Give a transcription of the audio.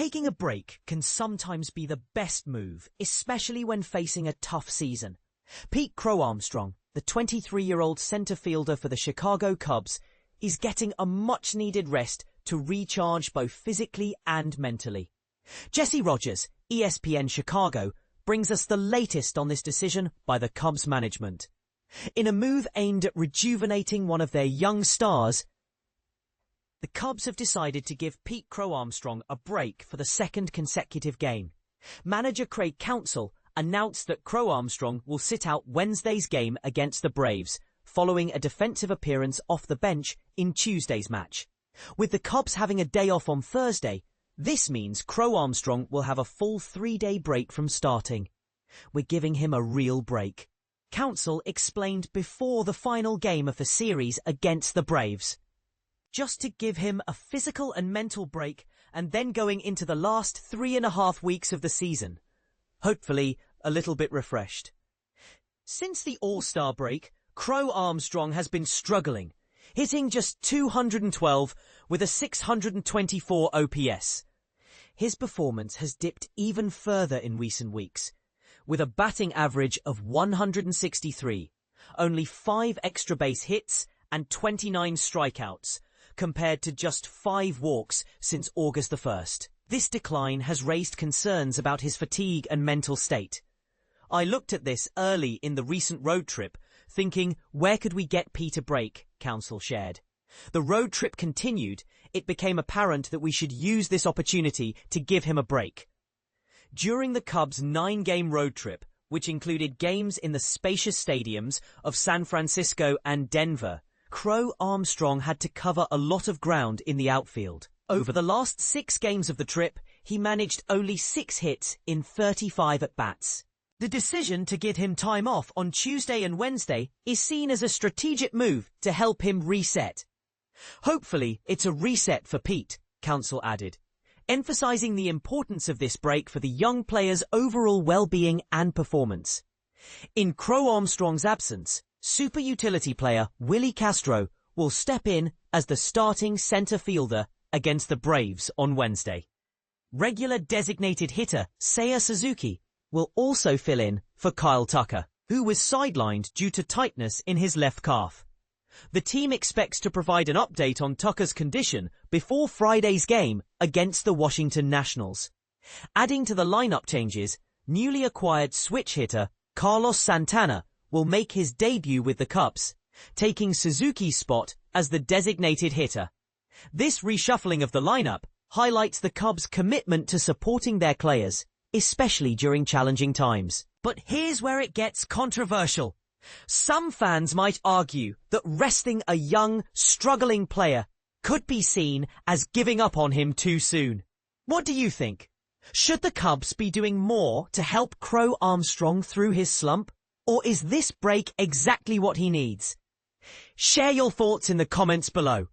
Taking a break can sometimes be the best move, especially when facing a tough season. Pete Crow-Armstrong, the 23-year-old center fielder for the Chicago Cubs, is getting a much-needed rest to recharge both physically and mentally. Jesse Rogers, ESPN Chicago, brings us the latest on this decision by the Cubs management. In a move aimed at rejuvenating one of their young stars, the Cubs have decided to give Pete Crow-Armstrong a break for the second consecutive game. Manager Craig Counsell announced that Crow-Armstrong will sit out Wednesday's game against the Braves, following a defensive appearance off the bench in Tuesday's match. With the Cubs having a day off on Thursday, this means Crow-Armstrong will have a full 3-day break from starting. We're giving him a real break. Counsell explained before the final game of the series against the Braves. Just to give him a physical and mental break, and then going into the last 3.5 weeks of the season. Hopefully, a little bit refreshed. Since the All-Star break, Crow-Armstrong has been struggling, hitting just .212 with a .624 OPS. His performance has dipped even further in recent weeks, with a batting average of 163, only 5 extra base hits and 29 strikeouts, compared to just 5 walks since August the 1st. This decline has raised concerns about his fatigue and mental state. I looked at this early in the recent road trip, thinking, where could we get Pete a break, Counsell shared. The road trip continued. It became apparent that we should use this opportunity to give him a break. During the Cubs' 9-game road trip, which included games in the spacious stadiums of San Francisco and Denver, Crow-Armstrong had to cover a lot of ground in the outfield. Over the last 6 games of the trip, he managed only 6 hits in 35 at-bats. The decision to give him time off on Tuesday and Wednesday is seen as a strategic move to help him reset. Hopefully, it's a reset for Pete, Counsell added, emphasizing the importance of this break for the young player's overall well-being and performance. In Crow-Armstrong's absence, super utility player Willie Castro will step in as the starting center fielder against the Braves on Wednesday. Regular designated hitter Seiya Suzuki will also fill in for Kyle Tucker, who was sidelined due to tightness in his left calf. The team expects to provide an update on Tucker's condition before Friday's game against the Washington Nationals. Adding to the lineup changes, newly acquired switch hitter Carlos Santana will make his debut with the Cubs, taking Suzuki's spot as the designated hitter. This reshuffling of the lineup highlights the Cubs' commitment to supporting their players, especially during challenging times. But here's where it gets controversial. Some fans might argue that resting a young, struggling player could be seen as giving up on him too soon. What do you think? Should the Cubs be doing more to help Crow-Armstrong through his slump? Or is this break exactly what he needs? Share your thoughts in the comments below.